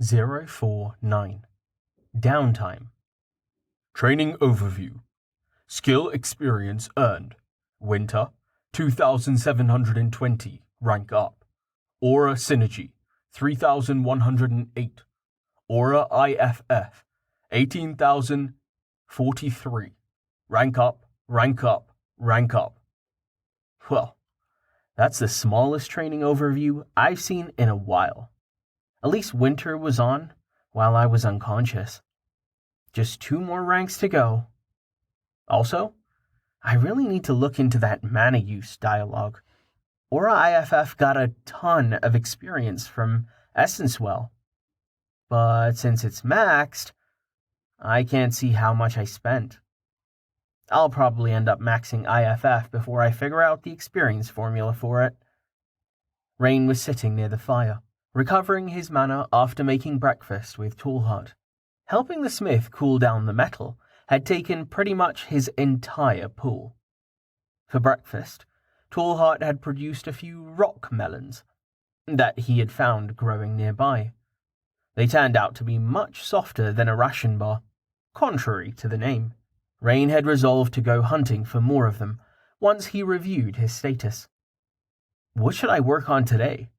049. Downtime. Training Overview. Skill experience earned. Winter, 2720, rank up. Aura Synergy, 3108. Aura IFF, 18,043. Rank up, rank up, rank up. Well, that's the smallest training overview I've seen in a while. At least Winter was on while I was unconscious. Just 2 more ranks to go. Also, I really need to look into that mana use dialogue. Aura IFF got a ton of experience from Essence Well. But since it's maxed, I can't see how much I spent. I'll probably end up maxing IFF before I figure out the experience formula for it. Rain was sitting near the fire, recovering his mana after making breakfast with Toolheart. Helping the smith cool down the metal had taken pretty much his entire pool. For breakfast, Toolheart had produced a few rock melons that he had found growing nearby. They turned out to be much softer than a ration bar, contrary to the name. Rain had resolved to go hunting for more of them once he reviewed his status. What should I work on today?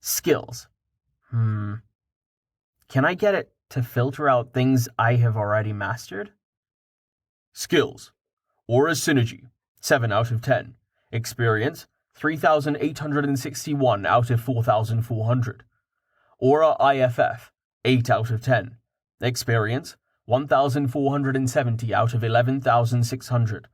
Skills. Can I get it to filter out things I have already mastered? Skills. Aura Synergy, 7 out of 10. Experience, 3,861 out of 4,400. Aura IFF, 8 out of 10. Experience, 1,470 out of 11,600.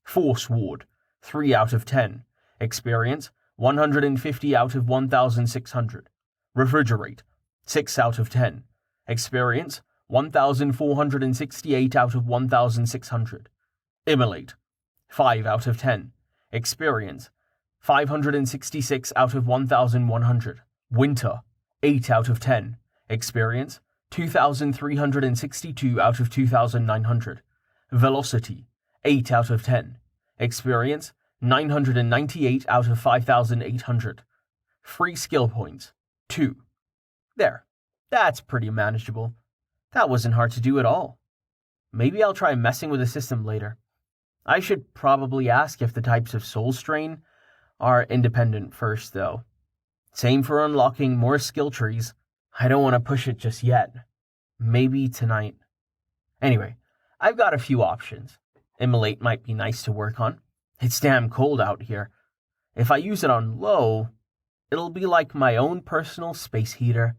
Force Ward, 3 out of 10. Experience, 150 out of 1,600. Refrigerate, 6 out of 10. Experience, 1,468 out of 1,600. Immolate, 5 out of 10. Experience, 566 out of 1,100. Winter, 8 out of 10. Experience, 2,362 out of 2,900. Velocity, 8 out of 10. Experience, 998 out of 5,800. Free skill points, 2. There. That's pretty manageable. That wasn't hard to do at all. Maybe I'll try messing with the system later. I should probably ask if the types of soul strain are independent first, though. Same for unlocking more skill trees. I don't want to push it just yet. Maybe tonight. Anyway, I've got a few options. Immolate might be nice to work on. It's damn cold out here. If I use it on low, it'll be like my own personal space heater.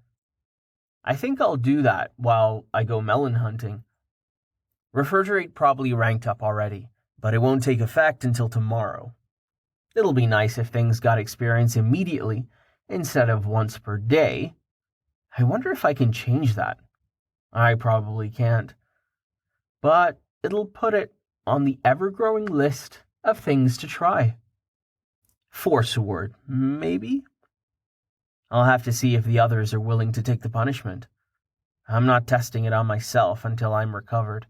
I think I'll do that while I go melon hunting. Refrigerate probably ranked up already, but it won't take effect until tomorrow. It'll be nice if things got experience immediately instead of once per day. I wonder if I can change that. I probably can't. But it'll put it on the ever-growing list of things to try. Force Ward, maybe? I'll have to see if the others are willing to take the punishment. I'm not testing it on myself until I'm recovered.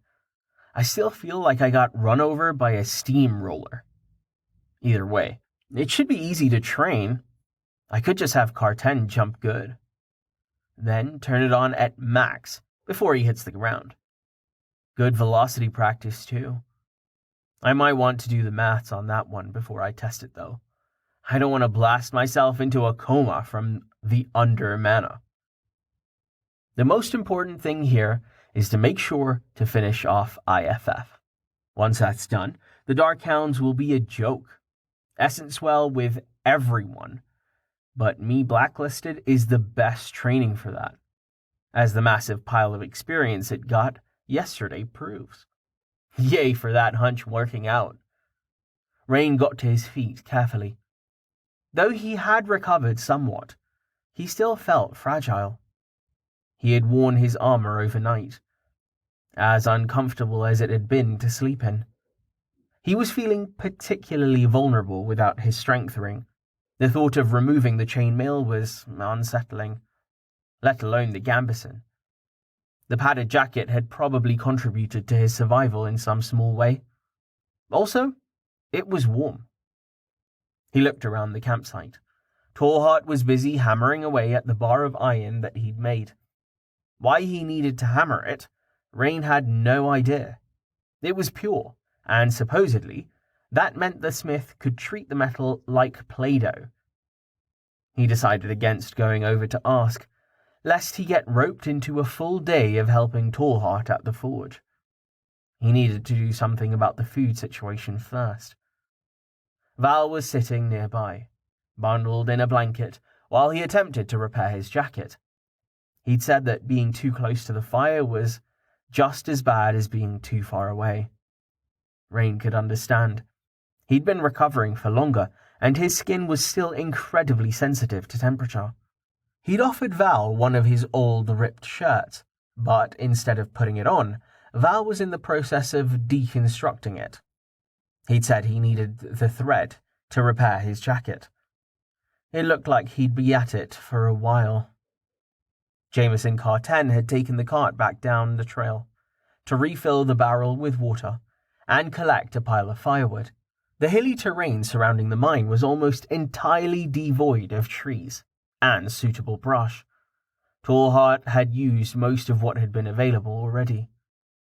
I still feel like I got run over by a steamroller. Either way, it should be easy to train. I could just have Car 10 jump good. Then turn it on at max before he hits the ground. Good velocity practice too. I might want to do the maths on that one before I test it though. I don't want to blast myself into a coma from the under mana. The most important thing here is to make sure to finish off IFF. Once that's done, the Dark Hounds will be a joke. Essence Well with everyone, but me blacklisted is the best training for that, as the massive pile of experience it got yesterday proves. Yay for that hunch working out. Rain got to his feet carefully. Though he had recovered somewhat, he still felt fragile. He had worn his armor overnight, as uncomfortable as it had been to sleep in. He was feeling particularly vulnerable without his strength ring. The thought of removing the chainmail was unsettling, let alone the gambeson. The padded jacket had probably contributed to his survival in some small way. Also, it was warm. He looked around the campsite. Tallheart was busy hammering away at the bar of iron that he'd made. Why he needed to hammer it, Rain had no idea. It was pure, and supposedly, that meant the smith could treat the metal like Play-Doh. He decided against going over to ask, lest he get roped into a full day of helping Tallheart at the forge. He needed to do something about the food situation first. Val was sitting nearby, bundled in a blanket, while he attempted to repair his jacket. He'd said that being too close to the fire was just as bad as being too far away. Rain could understand. He'd been recovering for longer, and his skin was still incredibly sensitive to temperature. He'd offered Val one of his old ripped shirts, but instead of putting it on, Val was in the process of deconstructing it. He'd said he needed the thread to repair his jacket. It looked like he'd be at it for a while. Jameson Car 10 had taken the cart back down the trail to refill the barrel with water and collect a pile of firewood. The hilly terrain surrounding the mine was almost entirely devoid of trees and suitable brush. Tallheart had used most of what had been available already.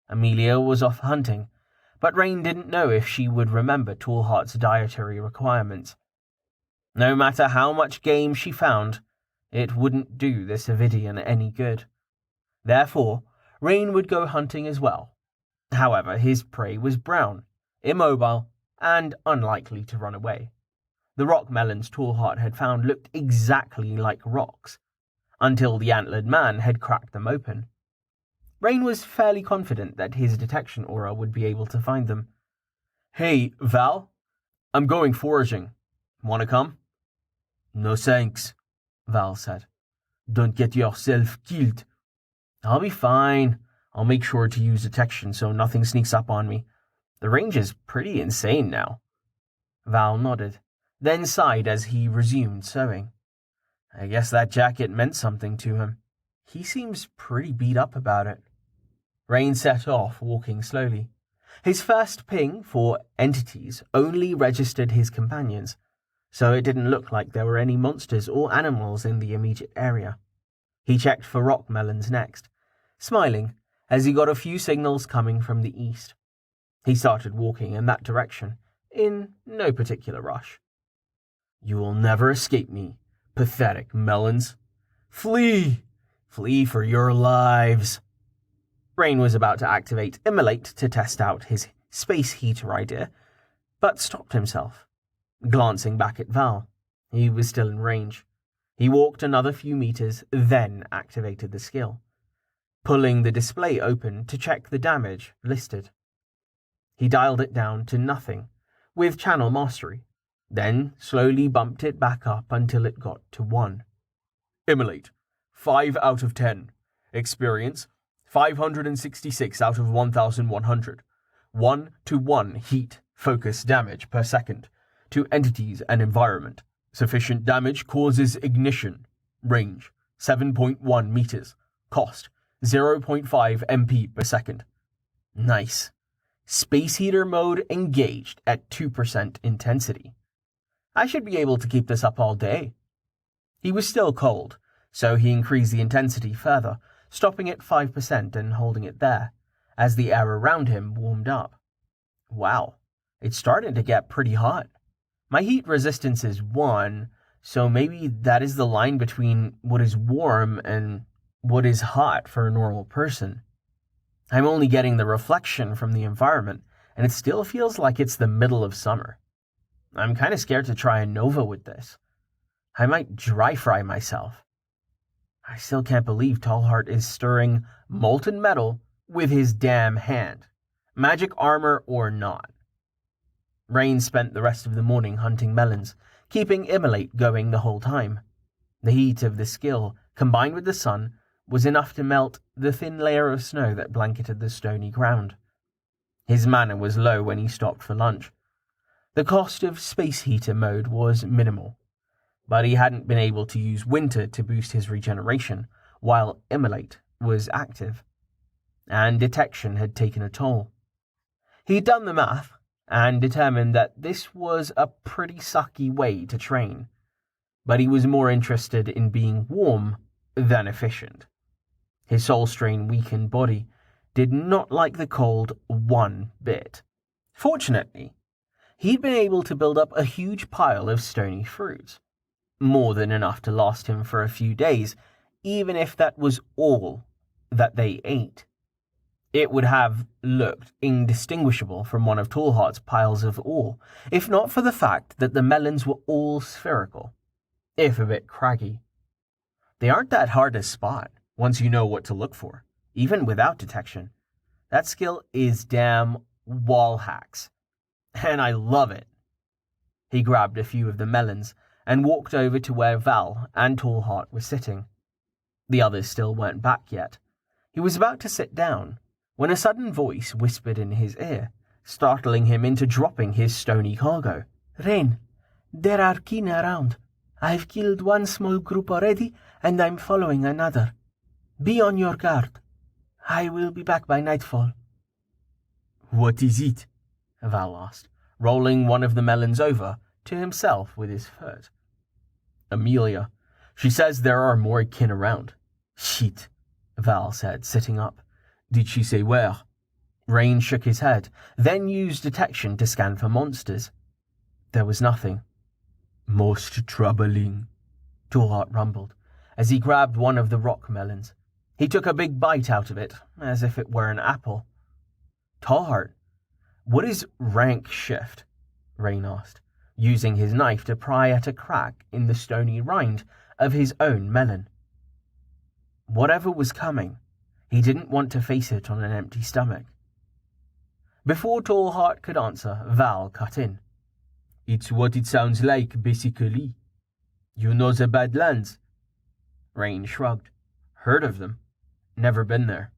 Amelia was off hunting, but Rain didn't know if she would remember Tallheart's dietary requirements. No matter how much game she found, it wouldn't do this Avidian any good. Therefore, Rain would go hunting as well. However, his prey was brown, immobile, and unlikely to run away. The rock melons Tallheart had found looked exactly like rocks, until the antlered man had cracked them open. Rain was fairly confident that his detection aura would be able to find them. "Hey, Val, I'm going foraging. Want to come?" "No thanks," Val said. "Don't get yourself killed." "I'll be fine. I'll make sure to use detection so nothing sneaks up on me. The range is pretty insane now." Val nodded, then sighed as he resumed sewing. I guess that jacket meant something to him. He seems pretty beat up about it. Rain set off, walking slowly. His first ping for entities only registered his companions, so it didn't look like there were any monsters or animals in the immediate area. He checked for rock melons next, smiling as he got a few signals coming from the east. He started walking in that direction, in no particular rush. "You will never escape me, pathetic melons. Flee! Flee for your lives!" Rain was about to activate Immolate to test out his space heater idea, but stopped himself. Glancing back at Val, he was still in range. He walked another few meters, then activated the skill, pulling the display open to check the damage listed. He dialed it down to nothing, with channel mastery, then slowly bumped it back up until it got to 1. Immolate, 5 out of 10. Experience, 566 out of 1,100. 1-to-1 heat focus damage per second to entities and environment. Sufficient damage causes ignition. Range, 7.1 meters. Cost, 0.5 MP per second. Nice. Space heater mode engaged at 2% intensity. I should be able to keep this up all day. He was still cold, so he increased the intensity further, stopping at 5% and holding it there, as the air around him warmed up. Wow, it's starting to get pretty hot. My heat resistance is 1, so maybe that is the line between what is warm and what is hot for a normal person. I'm only getting the reflection from the environment, and it still feels like it's the middle of summer. I'm kind of scared to try a Nova with this. I might dry fry myself. I still can't believe Tallheart is stirring molten metal with his damn hand, magic armor or not. Rain spent the rest of the morning hunting melons, keeping Immolate going the whole time. The heat of the skill, combined with the sun, was enough to melt the thin layer of snow that blanketed the stony ground. His mana was low when he stopped for lunch. The cost of space heater mode was minimal, but he hadn't been able to use winter to boost his regeneration while Immolate was active, and detection had taken a toll. He'd done the math and determined that this was a pretty sucky way to train, but he was more interested in being warm than efficient. His soul-strain weakened body did not like the cold one bit. Fortunately, he'd been able to build up a huge pile of stony fruit, more than enough to last him for a few days, even if that was all that they ate. It would have looked indistinguishable from one of Tallheart's piles of ore, if not for the fact that the melons were all spherical, if a bit craggy. They aren't that hard to spot once you know what to look for, even without detection. That skill is damn wall hacks, and I love it. He grabbed a few of the melons and walked over to where Val and Tallheart were sitting. The others still weren't back yet. He was about to sit down when a sudden voice whispered in his ear, startling him into dropping his stony cargo. "Rain, there are kin around. I've killed one small group already, and I'm following another. Be on your guard. I will be back by nightfall." "What is it?" Val asked, rolling one of the melons over to himself with his foot. "Amelia. She says there are more kin around." "Shit," Val said, sitting up. "Did she say where?" Rain shook his head, then used detection to scan for monsters. There was nothing. "Most troubling," Tallheart rumbled, as he grabbed one of the rock melons. He took a big bite out of it, as if it were an apple. "Tallheart, what is rank shift?" Rain asked, using his knife to pry at a crack in the stony rind of his own melon. Whatever was coming, he didn't want to face it on an empty stomach. Before Tallheart could answer, Val cut in. "It's what it sounds like, basically. You know the Badlands?" Rain shrugged. "Heard of them. Never been there."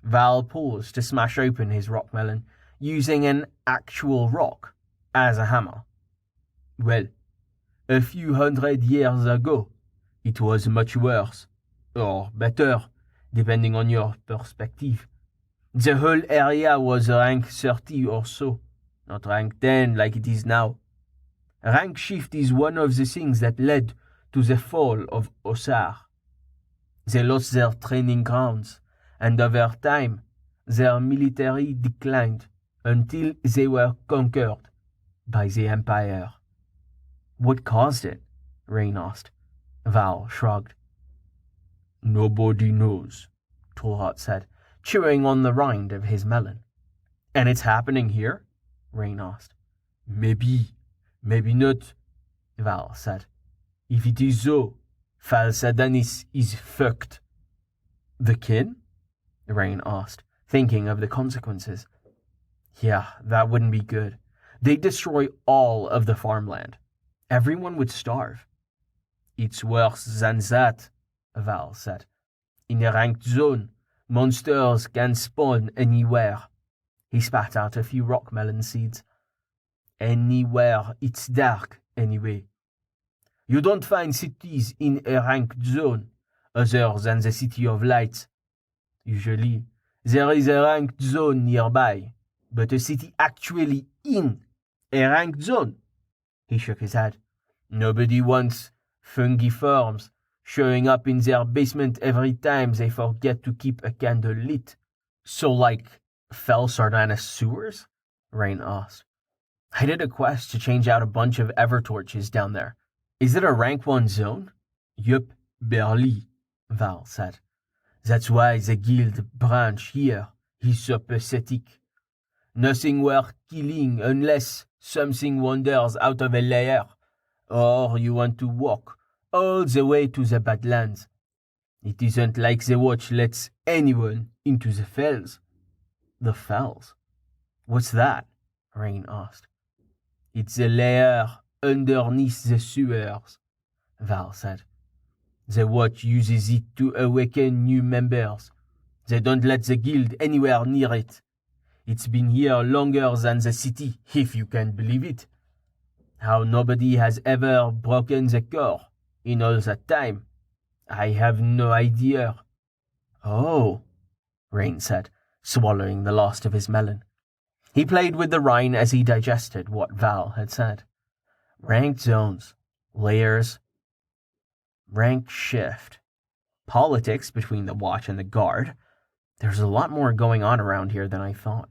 Val paused to smash open his rock melon, using an actual rock as a hammer. "Well, a few hundred years ago, it was much worse, or better, depending on your perspective. The whole area was rank 30 or so, not rank 10 like it is now. Rank shift is one of the things that led to the fall of Osar. They lost their training grounds, and over time, their military declined until they were conquered by the Empire." "What caused it?" Rain asked. Val shrugged. "Nobody knows," Tallheart said, chewing on the rind of his melon. "And it's happening here?" Rain asked. Maybe not," Val said. "If it is so, Falsadanis is fucked." "The kin?" Rain asked, thinking of the consequences. "Yeah, that wouldn't be good. They'd destroy all of the farmland. Everyone would starve." "It's worse than that," Val said. "In a ranked zone, monsters can spawn anywhere." He spat out a few rock melon seeds. "Anywhere it's dark, anyway. You don't find cities in a ranked zone, other than the City of Lights. Usually, there is a ranked zone nearby, but a city actually in a ranked zone." He shook his head. "Nobody wants fungi forms showing up in their basement every time they forget to keep a candle lit." "So like Fel Sardanis sewers?" Rain asked. "I did a quest to change out a bunch of Evertorches down there. Is it a rank 1 zone?" "Yup, barely," Val said. "That's why the guild branch here is so pathetic. Nothing worth killing unless something wanders out of a lair, or you want to walk all the way to the Badlands. It isn't like the watch lets anyone into the fells." "The Fells? What's that?" Rain asked. "It's a lair underneath the sewers," Val said. "The watch uses it to awaken new members. They don't let the guild anywhere near it. It's been here longer than the city, if you can believe it. How nobody has ever broken the core in all that time, I have no idea." "Oh," Rain said, swallowing the last of his melon. He played with the rind as he digested what Val had said. Ranked zones, layers, rank shift. politics between the watch and the guard. There's a lot more going on around here than I thought.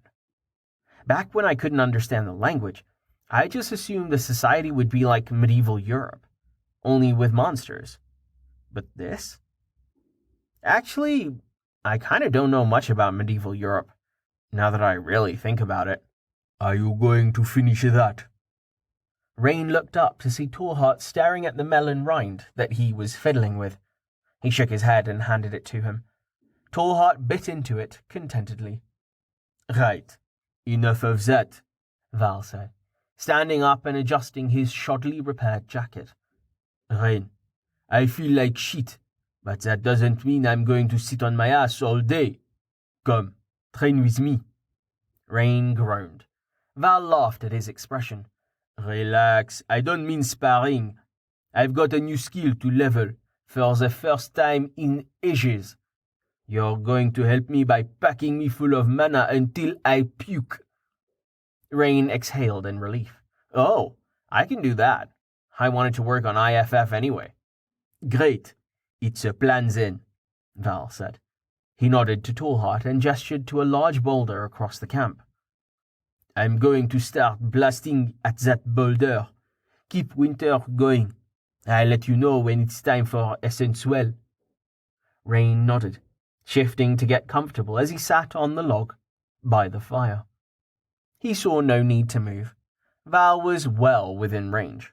Back when I couldn't understand the language, I just assumed the society would be like medieval Europe, only with monsters. But this? Actually, I kind of don't know much about medieval Europe, now that I really think about it. Are you going to finish that? Rain looked up to see Tallheart staring at the melon rind that he was fiddling with. He shook his head and handed it to him. Tallheart bit into it contentedly. Right, enough of that, Val said, standing up and adjusting his shoddily repaired jacket. Rain, I feel like shit, but that doesn't mean I'm going to sit on my ass all day. Come, train with me. Rain groaned. Val laughed at his expression. Relax, I don't mean sparring. I've got a new skill to level for the first time in ages. You're going to help me by packing me full of mana until I puke. Rain exhaled in relief. Oh, I can do that. I wanted to work on IFF anyway. Great. It's a plan then, Val said. He nodded to Tallheart and gestured to a large boulder across the camp. I'm going to start blasting at that boulder. Keep Winter going. I'll let you know when it's time for Essence Well. Rain nodded, shifting to get comfortable as he sat on the log by the fire. He saw no need to move. Val was well within range.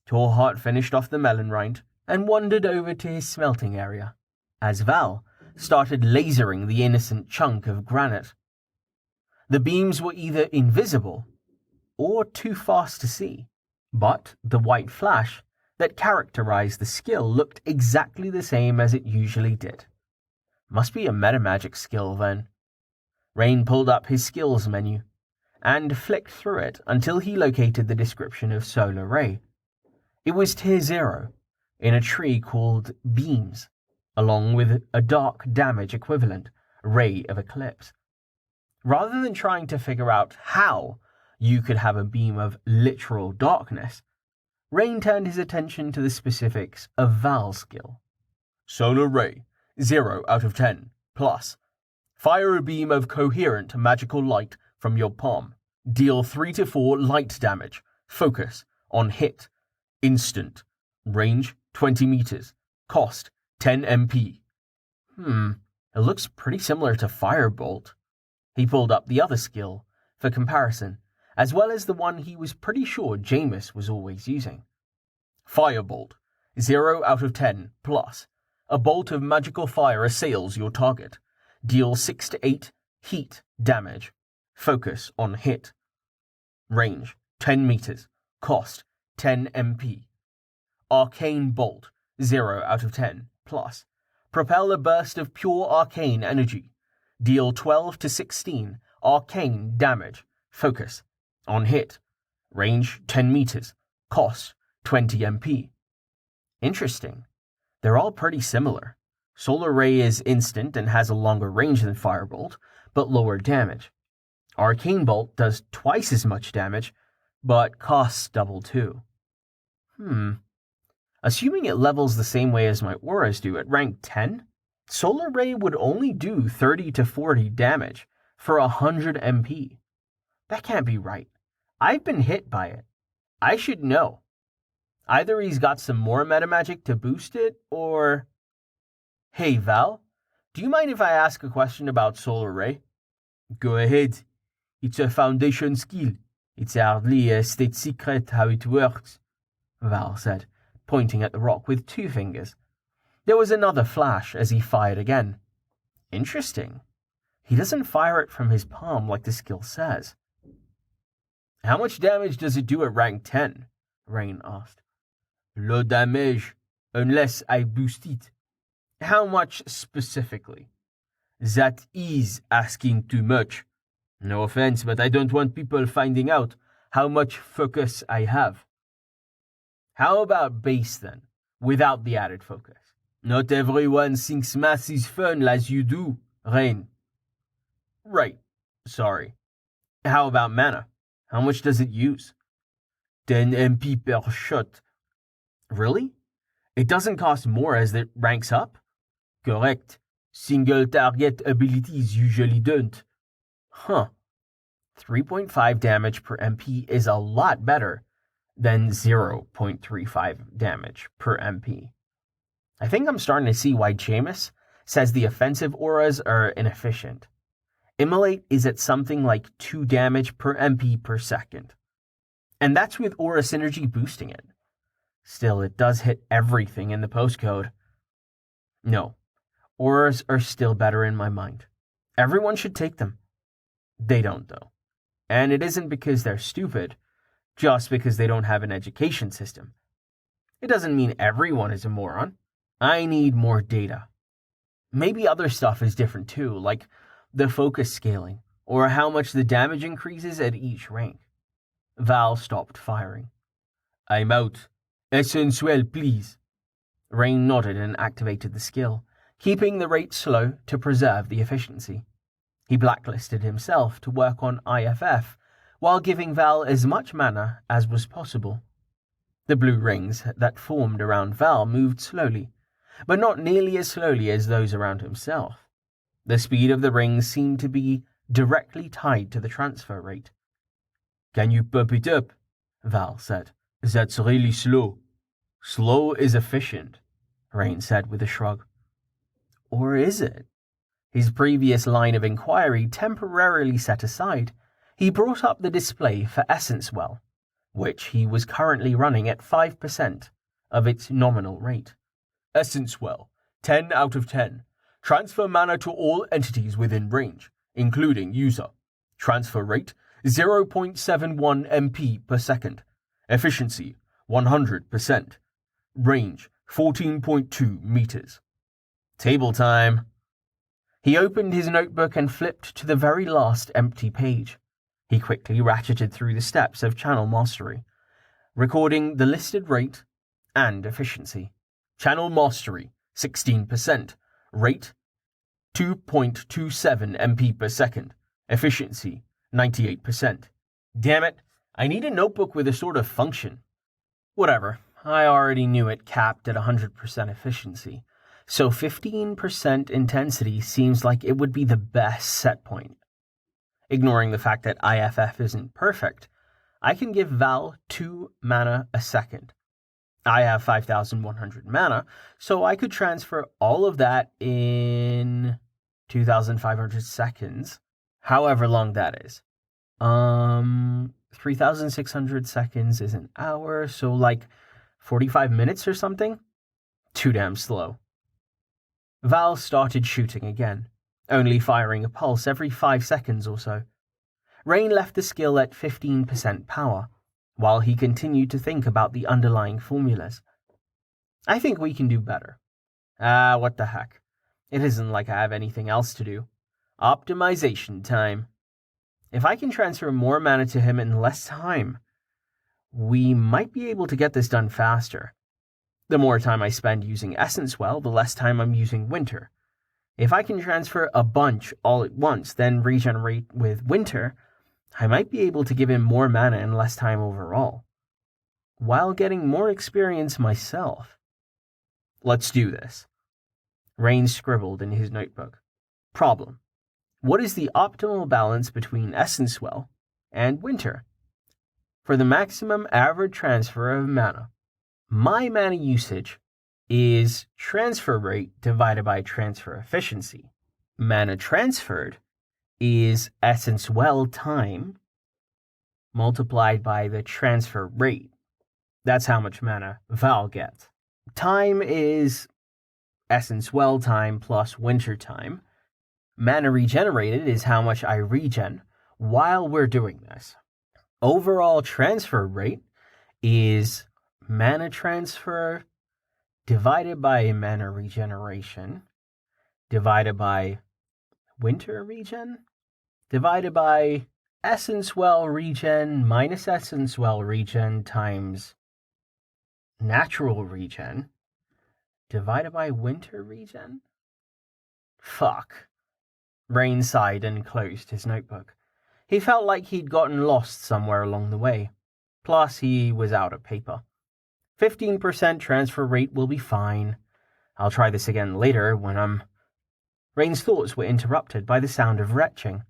Tallheart finished off the melon rind and wandered over to his smelting area, as Val started lasering the innocent chunk of granite. The beams were either invisible or too fast to see, but the white flash that characterized the skill looked exactly the same as it usually did. Must be a metamagic skill, then. Rain pulled up his skills menu and flicked through it until he located the description of Solar Ray. It was Tier 0, in a tree called Beams, along with a dark damage equivalent, Ray of Eclipse. Rather than trying to figure out how you could have a beam of literal darkness, Rain turned his attention to the specifics of Val's skill. Solar Ray, 0 out of 10, plus. Fire a beam of coherent magical light from your palm. Deal 3 to 4 light damage. Focus on hit. Instant. Range 20 meters. Cost 10 MP. It looks pretty similar to Firebolt. He pulled up the other skill for comparison, as well as the one he was pretty sure Jameis was always using. Firebolt, 0 out of 10, plus. A bolt of magical fire assails your target. Deal 6 to 8 heat damage. Focus on hit. Range 10 meters. Cost 10 MP. Arcane Bolt, 0 out of 10, plus. Propel a burst of pure arcane energy. Deal 12 to 16 arcane damage. Focus on hit. Range 10 meters. Cost 20 MP. Interesting. They're all pretty similar. Solar Ray is instant and has a longer range than Firebolt, but lower damage. Arcane Bolt does twice as much damage, but costs double too. Assuming it levels the same way as my auras do at rank 10, Solar Ray would only do 30 to 40 damage for 100 MP. That can't be right. I've been hit by it. I should know. Either he's got some more metamagic to boost it, or... Hey, Val, do you mind if I ask a question about Solar Ray? Go ahead. It's a foundation skill. It's hardly a state secret how it works, Val said, pointing at the rock with 2 fingers. There was another flash as he fired again. Interesting. He doesn't fire it from his palm like the skill says. How much damage does it do at rank 10? Rain asked. Low damage, unless I boost it. How much specifically? That is asking too much. No offense, but I don't want people finding out how much focus I have. How about base then, without the added focus? Not everyone thinks math is fun as you do, Rain. Right, sorry. How about mana? How much does it use? 10 MP per shot. Really? It doesn't cost more as it ranks up? Correct. Single target abilities usually don't. Huh. 3.5 damage per MP is a lot better than 0.35 damage per MP. I think I'm starting to see why Jameis says the offensive auras are inefficient. Immolate is at something like 2 damage per MP per second. And that's with aura synergy boosting it. Still, it does hit everything in the postcode. No, auras are still better in my mind. Everyone should take them. They don't, though. And it isn't because they're stupid, just because they don't have an education system. It doesn't mean everyone is a moron. I need more data. Maybe other stuff is different too, like the focus scaling, or how much the damage increases at each rank. Val stopped firing. I'm out. Essentiel, please. Rain nodded and activated the skill, keeping the rate slow to preserve the efficiency. He blacklisted himself to work on IFF, while giving Val as much mana as was possible. The blue rings that formed around Val moved slowly, but not nearly as slowly as those around himself. The speed of the rings seemed to be directly tied to the transfer rate. Can you pump it up? Val said. That's really slow. Slow is efficient, Rain said with a shrug. Or is it? His previous line of inquiry temporarily set aside, he brought up the display for Essence Well, which he was currently running at 5% of its nominal rate. Essence Well, 10 out of 10. Transfer mana to all entities within range, including user. Transfer rate, 0.71 MP per second. Efficiency, 100%. Range, 14.2 meters. Table time. He opened his notebook and flipped to the very last empty page. He quickly ratcheted through the steps of Channel Mastery, recording the listed rate and efficiency. Channel Mastery, 16%. Rate, 2.27 MP per second. Efficiency, 98%. Damn it, I need a notebook with a sort of function. Whatever, I already knew it capped at 100% efficiency, so 15% intensity seems like it would be the best set point. Ignoring the fact that IFF isn't perfect, I can give Val 2 mana a second. I have 5,100 mana, so I could transfer all of that in 2,500 seconds, however long that is. 3,600 seconds is an hour, so like 45 minutes or something? Too damn slow. Val started shooting again, only firing a pulse every 5 seconds or so. Rain left the skill at 15% power, while he continued to think about the underlying formulas. I think we can do better. What the heck. It isn't like I have anything else to do. Optimization time. If I can transfer more mana to him in less time, we might be able to get this done faster. The more time I spend using Essence Well, the less time I'm using Winter. If I can transfer a bunch all at once, then regenerate with Winter, I might be able to give him more mana in less time overall, while getting more experience myself. Let's do this. Rain scribbled in his notebook. Problem. What is the optimal balance between Essence Well and Winter? For the maximum average transfer of mana, my mana usage is transfer rate divided by transfer efficiency. Mana transferred is Essence Well time multiplied by the transfer rate. That's how much mana Val gets. Time is Essence Well time plus Winter time. Mana regenerated is how much I regen while we're doing this. Overall transfer rate is mana transfer divided by mana regeneration divided by Winter regen divided by Essence Well regen minus Essence Well regen times natural regen divided by Winter regen? Fuck. Rain sighed and closed his notebook. He felt like he'd gotten lost somewhere along the way. Plus, he was out of paper. 15% transfer rate will be fine. I'll try this again later when I'm... Rain's thoughts were interrupted by the sound of retching.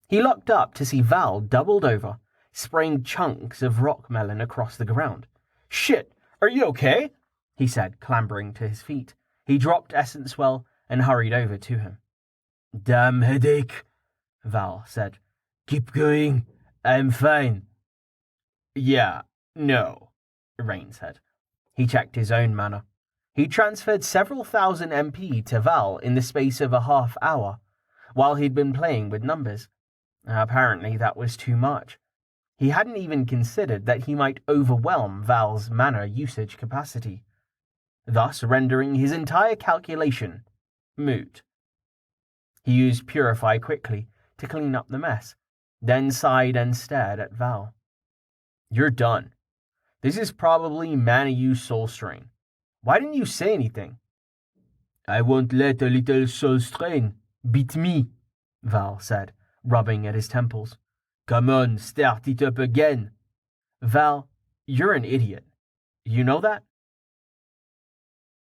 He looked up to see Val doubled over, spraying chunks of rock melon across the ground. "Shit, are you okay?" he said, clambering to his feet. He dropped Essencewell and hurried over to him. "Damn headache," Val said. "Keep going. I'm fine." "Yeah, no," Rain said. He checked his own mana. He transferred several thousand MP to Val in the space of a half hour, while he'd been playing with numbers. Apparently that was too much. He hadn't even considered that he might overwhelm Val's mana usage capacity, thus rendering his entire calculation moot. He used Purify quickly to clean up the mess, then sighed and stared at Val. "You're done. This is probably mana use soul strain. Why didn't you say anything?" "I won't let a little soul strain beat me," Val said, rubbing at his temples. "Come on, start it up again." "Val, you're an idiot. You know that?"